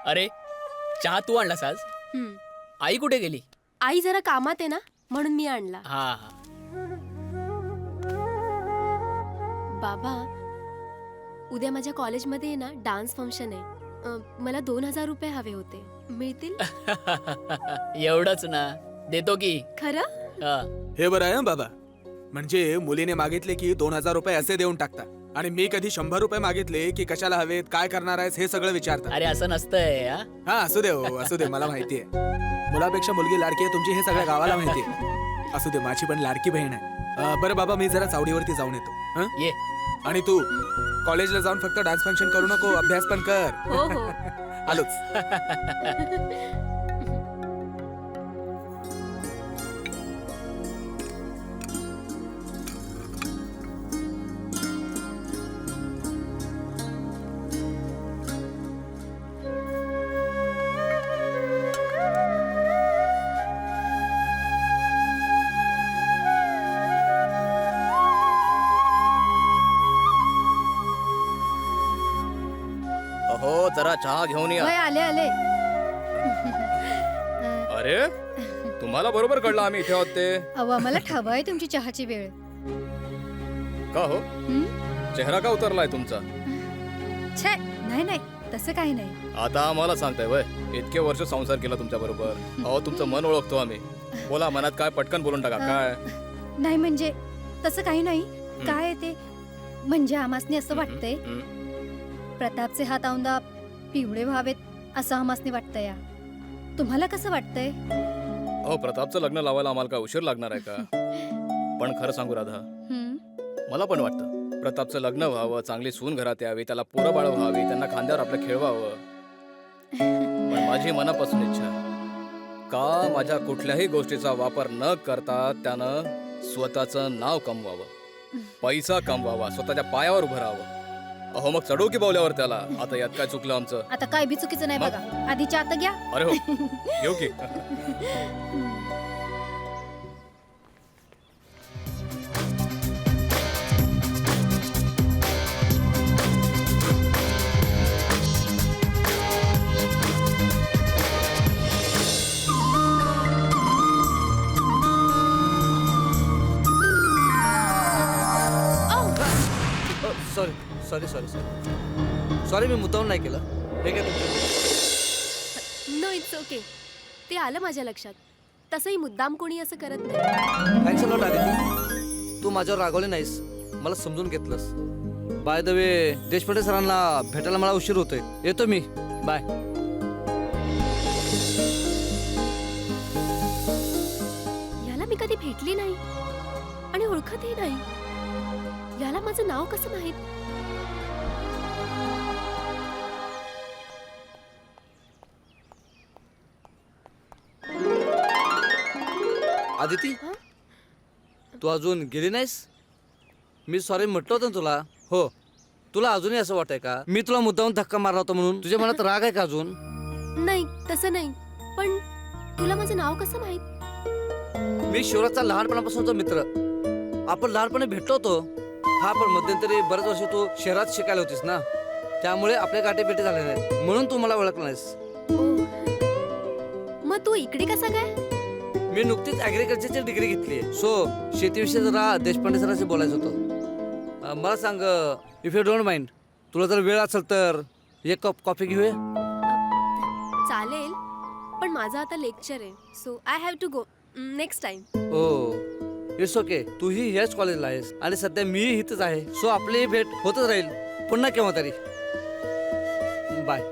अरे चहा तू आणलास आज? आई कुठे गेली? आई जरा कामात आहे ना, म्हणून मी आणला. हा हा. बाबा, उद्या माझ्या कॉलेजमध्ये आहे ना डान्स फंक्शन आहे. मला 2000 रुपये हवे होते, मिळतील? एवढंच ना, देतो की. खरं? हा. हे बरं आहे बाबा, म्हणजे मुलीने मागितले की 2000 रुपये असे देऊन टाकता, आणि मी कधी 100 रुपये मागितले की कशाला हवेत, काय करणार आहेस हे सगळं विचारता. अरे असं नसतंय. हा? हा असू दे हो, असू दे, मला माहितीये मुलापेक्षा मुलगी लाडकी आहे तुमची, हे सगळ्या गावाला माहितीये. असू दे, माझी पण लाडकी बहीण आहे. बरं बाबा, मी जरा चावडीवरती जाऊन येतो. हं? ये. आणि तू कॉलेजला जाऊन फक्त डान्स फंक्शन करू नको, अभ्यास पण कर. हो हो. आलोच. अहो जरा चहा घेऊन या. होय, आले आले. अरे तुम्हाला बरोबर कळलं आम्ही इथे आहोत ते. अहो आम्हाला ठाव आहे तुमची चहाची वेळ. का हो, चेहरा का उतरलाय तुमचा? छे, नाही नाही, तसं काही नाही. आता आम्हाला सांगताय वय, इतके वर्ष संसार केला तुमच्या बरोबर. अहो तुमचं मन ओळखतो आम्ही. बोला, मनात काय पटकन बोलून टाका. काय नाही म्हणजे तसं काही नाही. काय आहे ते, म्हणजे आमासनी असं वाटतंय प्रतापचे हात औंदा पिवळे व्हावेत असं आमासनी वाटतंय. या तुम्हाला कसं वाटतंय? अहो प्रतापचं लग्न लावायला आम्हाला काय उशीर लागणार आहे का? पण खरं सांगू राधा, मला पण वाटतं प्रतापचं लग्न व्हावं, चांगली सून घरात यावी, त्याला पोरं बाळ व्हावी, त्यांना खांद्यावर आपलं खेळवावं. पण माझी मनापासून इच्छा का माझ्या कुठल्याही गोष्टीचा वापर न करता त्यानं स्वतःचं नाव कमवावं, पैसा कमवावा, स्वतःच्या पायावर उभं राहावं. अहो मग चढू की बावल्यावर त्याला. आता यात काय चुकलं आमचं? आता काय बी चुकीचं नाही बघा. आधीच्या आता घ्या. अरे हो, घेऊ की. Sorry sorry sorry sorry sorry, मी मुद्दाम नाही केलं. हे काय तुमचं? No, it's okay. ते आलं माझ्या लक्षात. तसंही मुद्दाम कोणी असं करत नाही. थँक्स अ लॉट आदिती, तू माझ्यावर रागवले नाहीस, मला समजून घेतलंस. बाय द वे, देशपांडे सरांना भेटायला मला उशीर होतोय, येतो मी. बाय. याला मी कधी भेटली नाही आणि ओळखतही नाही. याला माझं नाव कसं माहित? आदिती, तू अजून गेली नाहीस? मी सॉरी म्हटलं होतं ना तुला. हो, तुला अजूनही असं वाटतंय का मी तुला मुद्दाम धक्का मारला होता म्हणून? तुझ्या मनात राग आहे का अजून? नाही, तसं नाही. पण तुला माझं नाव कसं माहित? मी शिवराजचा लहानपणापासूनचा मित्र. आपण लहानपणी भेटलो होतो. हा, पण मध्यंतरी बरेच वर्ष तू शहरात शिकायला होतीस ना, त्यामुळे आपल्या गाठीभेटी झाल्या नाहीत, म्हणून तू मला ओळखलं नाहीस. मग तू इकडे कसा काय? मी नुकतीच ॲग्रिकल्चरची डिग्री घेतली आहे, सो शेतीविषयी जरा देशपांडे सरांशी बोलायचं होतं. मला सांग, इफ यू डोंट माइंड, तुला जर वेळ असेल तर एक कप कॉफी घेऊया. चालेल, पण माझं आता लेक्चर आहे, so I have to go. Next time. हो, इट्स ओके. तूही ह्याच कॉलेजला आहेस आणि सध्या मीही इथंच आहे, सो आपली भेट होतच राहील पुन्हा केव्हा तरी. बाय.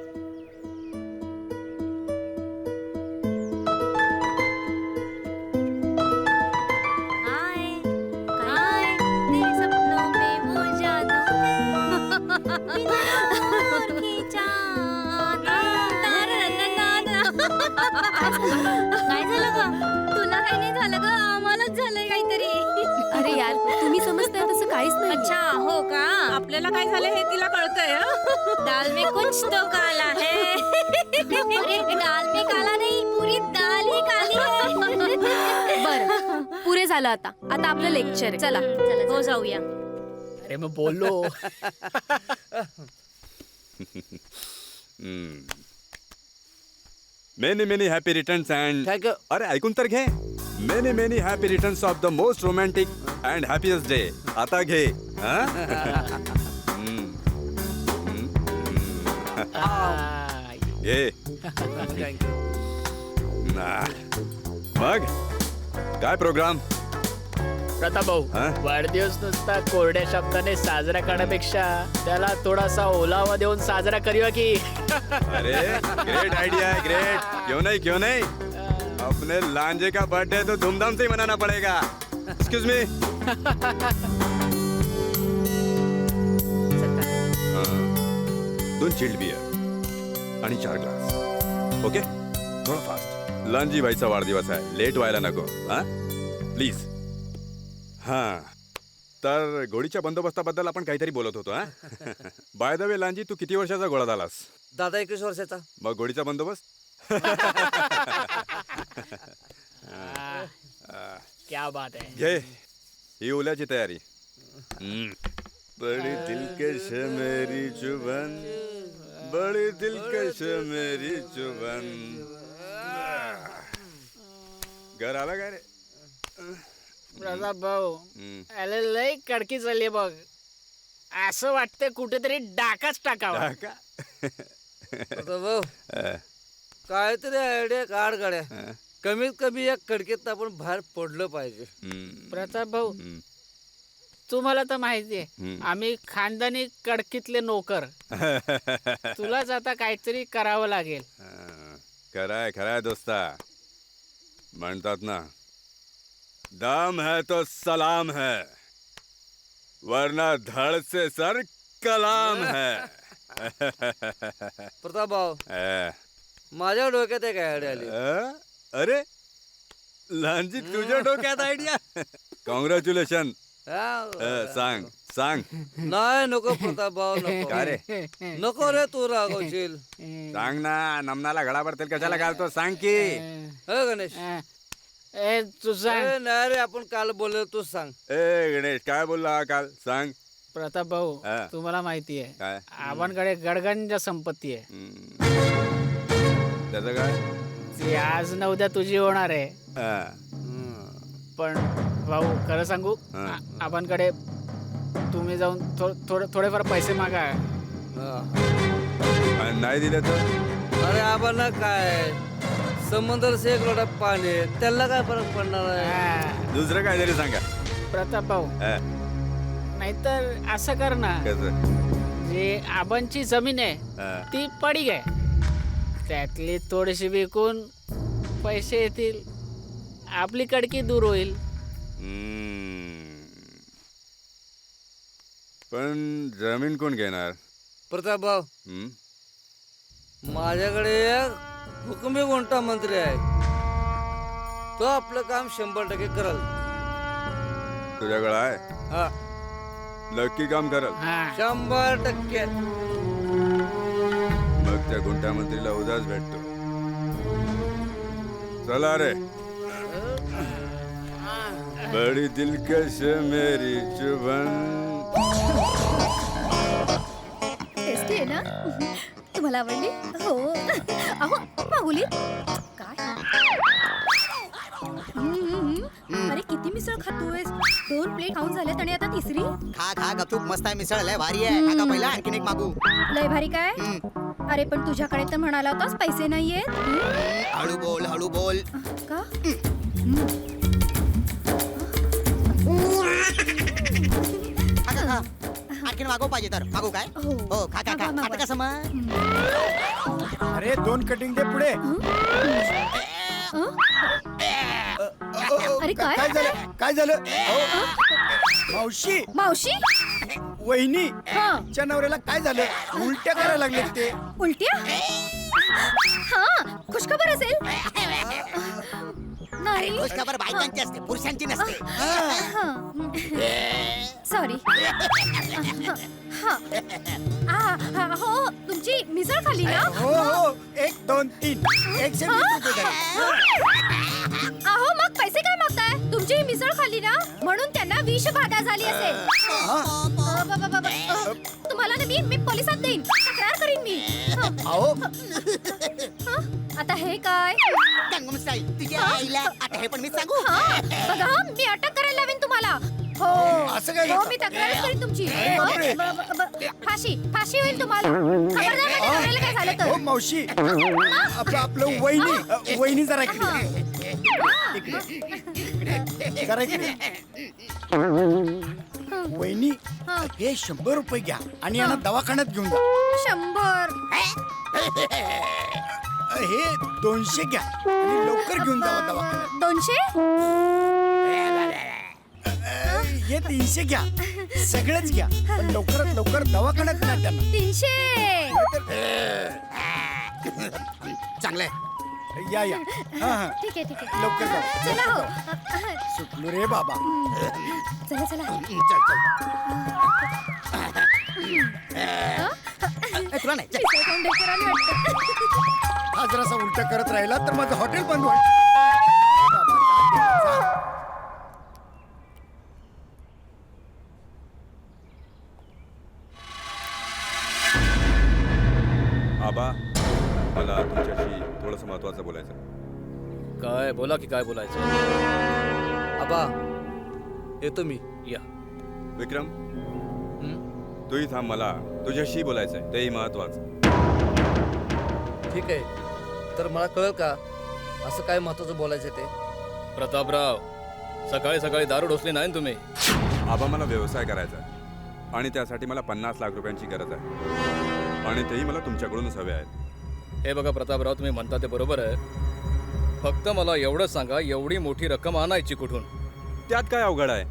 काय झालं ग? तुला काही नाही झालं ग, आम्हालाच झालंय काहीतरी. अरे यार, तुम्ही समजताय तसं काहीच नाही. अच्छा, हो का? आपल्याला काय झालं हे तिला कळतंय. दाल में कुछ तो काला है. अरे दाल में काला नहीं, पूरी दाल ही काली है. बरं, पुरे झालं आता. आता आपलं लेक्चर आहे. चला. हो, जाऊया. अरे मग बोललो. Many many happy returns and thank you. अरे ऐकून तर घे. Many many happy returns of the most romantic and happiest day. आता घे. हा? हम्म. घे. मग काय प्रोग्राम? प्रताप भाऊ हा? वाढदिवस नुसता कोरड्या शब्दाने साजरा करण्यापेक्षा त्याला थोडासा ओलावा देऊन साजरा करूया की. अरे ग्रेट आइडिया है, ग्रेट. क्यों नहीं अपने लांजे का बर्थडे तो धूमधाम से ही मनाना पड़ेगा. Excuse me. दोन चिल्ड बियर आणि 4 ग्लास. ओके थोडं फास्ट. लांजी भाईचा वाढदिवस आहे, लेट व्हायला नको. हा प्लीज. हा तर घोडीच्या बंदोबस्ताबद्दल आपण काहीतरी बोलत होतो. हा बाय द वे लांजी, तू किती वर्षाचा घोडा झालास? दादा 21 वर्षाचा. मग घोडीचा बंदोबस्त? क्या बात आहे. घे ही ओल्याची तयारी. बड़ी दिलकश मेरी जुबान, बड़ी दिलकश मेरी जुबान. घर आला काय रे? प्रताप भाऊ हम्म. अरे लय कडकी चालली बघ. असं वाटतं कुठेतरी डाकाच टाकावा. का? आता भाऊ काहीतरी आयडिया काढ गाड्या. कमीत कमी या कडकीत आपण बाहेर पडलं पाहिजे. प्रताप भाऊ तुम्हाला तर माहिती आहे आम्ही खानदानी कडकीतले नोकर. तुलाच आता काहीतरी करावं लागेल. खराय दोस्ता. म्हणतात ना, दम है तो सलाम है, वरना धड़ से सर कलाम है. प्रताप भाऊ माझ्या डोक्यात एक आयडिया आली. अरे लहानजी तुझ्या डोक्यात आयडिया. कॉंग्रॅच्युलेशन. सांग सांग. नाही नको प्रताप भाऊ नको. का रे? नको रे तू रागवशील. सांग ना. नमनाला घडाभर तेल कशाला घालतो सांग की. हो गणेश. ए तुझा ए, नाही रे आपण काल बोललो तू सांग. ए गणेश काय बोलला काल? सांग. प्रताप भाऊ हा. तुम्हाला माहिती आहे काय? आपणकडे गडगंज संपत्ती आहे. त्याचं काय? ती आज न उद्या तुझी होणार आहे. पण भाऊ खरं सांगू हा. आपणकडे तुम्ही जाऊन थोडेफार पैसे मागा. आणि नाही दिले तर? अरे आबांना काय समुद्र से एक लोटा पाणी आहे. त्याला काय फरक पडणार आहे. हा. दुसरं काय तरी सांगा. प्रताप भाऊ हा. नाहीतर असं कर ना, कसं? जे आबांची जमीन आहे हा. ती पडी आहे त्यातली थोडीशी विकून पैसे येतील, आपली कडकी दूर होईल. पण जमीन कोण घेणार? प्रताप भाऊ हम्म? माझ्याकडे एक हुकुमी गुंठा मंत्री आहे. तो आपलं काम 100% करल. तुझ्याकडे आहे? हा नक्की काम करल? हा 100%. मग त्या गुंठा मंत्रीला उदास भेटतो. चला रे. बड़ी दिलकश मेरी जुबान. टेस्टी आहे ना? तुम्हाला आवडली? हो. अहो मागुली काय? अरे किती मिसळ खातोयस? 2 प्लेट खाऊन झाल्यात आणि आता तिसरी? खा गपचूप मस्त आहे मिसळ लय भारी आहे. काका पहिला आणखीन एक मागू. लय भारी काय? अरे पण तुझ्याकडे तर म्हणाला होतास पैसे नाहीयेत. हळू बोल. का? खा. आणखीन मागव पाहिजे तर मागू काय? हो खा आता कसं मग? अरे 2 कटिंग दे पुढे. अरे काय? काय झालं? मावशी मावशी वहिनी हा च्या नवऱ्याला काय झालं? उलट्या करायला लागले ते. उलट्या? हा खुशखबर असेल. नाही खुशखबर बायकांची असते, पुरुषांची नसते. सॉरी. हो तुमची मिसळ खाली ना? हो 1 2 3 120 रुपये झाले. अहो मग पैसे काय मागताय? तुमची मिसळ खाल्ली ना म्हणून त्यांना विषबाधा झाली असेल. तुम्हाला ना मी पोलिसात देईन, तक्रार करीन मी. अहो आता हे काय गंगम स्टाईल तुझ्या आईला आता हे पण मी सांगू हा, बघा मी अटक करायला लावेन तुम्हाला. हो असं काय हो करता? मी तक्रार करीन तुमची. बापरे. फाशी फाशी होईल तुम्हाला. खबरदार माझ्या नवऱ्याला काय झालं हो तर. मावशी आपलं वहिनी वहिनी जरा इकडे जरा इकडे वहिनी हे 100 रुपये घ्या आणि यांना दवाखान्यात घेऊन जा. 100. हे 200 घ्या आणि लवकर घेऊन जावा दवाखान्यात. 200. हे 300 घ्या सगळंच घ्या पण लवकरात लवकर दवाखान्यात न्या त्यांना. 300. चांगलंय या या हा हा ठीक आहे लवकर जा. चला हो. सुटलो रे बाबा. चला चला. तुला नाही चल. मिसळ खाऊन आली वाटतं. हा जरासा उलटा करत राहिला तर माझं हॉटेल बंद होईल. बाबा, जा, जा. आबा मला तुमच्याशी थोडंसं महत्वाचं बोलायचं. काय बोला की काय बोलायचं. आबा येतो मी. या विक्रम हं? तूही थांब, मला तुझ्याशी बोलायचंय, तेही महत्वाचं. ठीक आहे तर मला कळलं का असं काय महत्वाचं बोलायचं ते. प्रतापराव, सकाळी सकाळी दारू ढोसली नाही ना तुम्ही. आबा मला व्यवसाय करायचा आहे आणि त्यासाठी मला 50 लाख रुपयांची गरज आहे आणि तेही मला तुमच्याकडूनच हवे आहेत. हे बघा प्रतापराव, तुम्ही म्हणता ते बरोबर आहे. फक्त मला एवढं सांगा, एवढी मोठी रक्कम आणायची कुठून? त्यात काय अवघड आहे?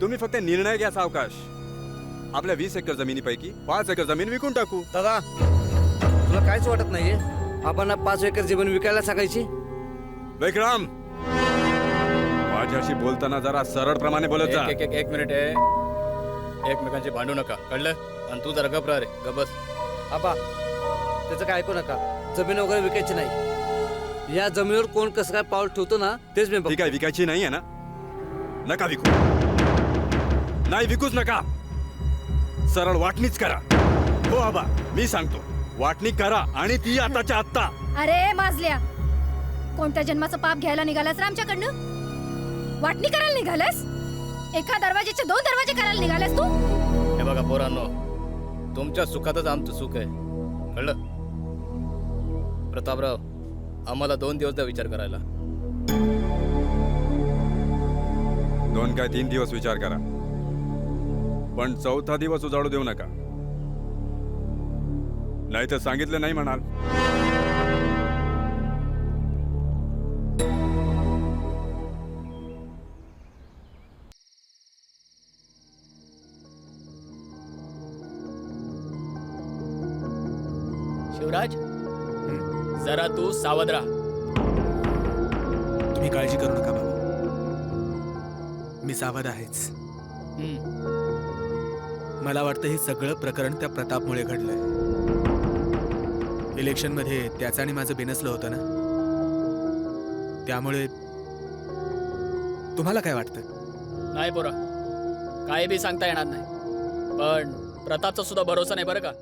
तुम्ही फक्त निर्णय घ्या सावकाश. आपल्या 20 एकर जमिनीपैकी 5 एकर जमीन विकून टाकू. दादा तुला काहीच वाटत नाहीये आपण 5 एकर जमीन विकायला सांगायची? विक्रम, माझ्याशी बोलताना जरा सरळप्रमाणे बोलत जा. एक मिनिट आहे. एकमेकांची भांडू नका, कळलं? आणि तू जरा गप रे, गप बस. आबा त्याचं काय ऐकू नका. जमीन वगैरे विकायची नाही. या जमिनीवर कोण कसं काय पाऊल ठेवतो ना तेच मी ठीक बघतो. आहे, विकायची नाही आहे ना? नका विकू. नाही विकूच नका. सरळ वाटणीच करा. हो आबा, मी सांगतो, वाटणी करा आणि ती आताच्या आत्ता. अरे माजल्या, कोणत्या जन्माचं पाप घ्यायला निघालास रे आमच्याकडनं? वाटणी करायला निघालास? एका दरवाजेचे 2 दरवाजे करायला निघालास तू? हे बघा पोरांनो, तुमच्या सुखातच आमचं सुख आहे, कळलं? प्रतापराव, आम्हाला 2 दिवस द्या विचार करायला. 2 काय 3 दिवस विचार करा, पण 4था दिवस उजाडू देऊ नका. नाही तर सांगितलं नाही म्हणाल. शिवराज, जरा तू सावध राहा. तुम्ही काळजी करू नका बाबा, मी सावध आहेच. मला वाटतं हे सगळं प्रकरण त्या प्रतापमुळे घडलंय. इलेक्शनमध्ये त्याचं आणि माझं बेनसलं होतं ना, त्यामुळे. तुम्हाला काय वाटतं? नाही पोरा, काय बी सांगता येणार नाही, पण प्रतापचा सुद्धा भरोसा नाही बरं का.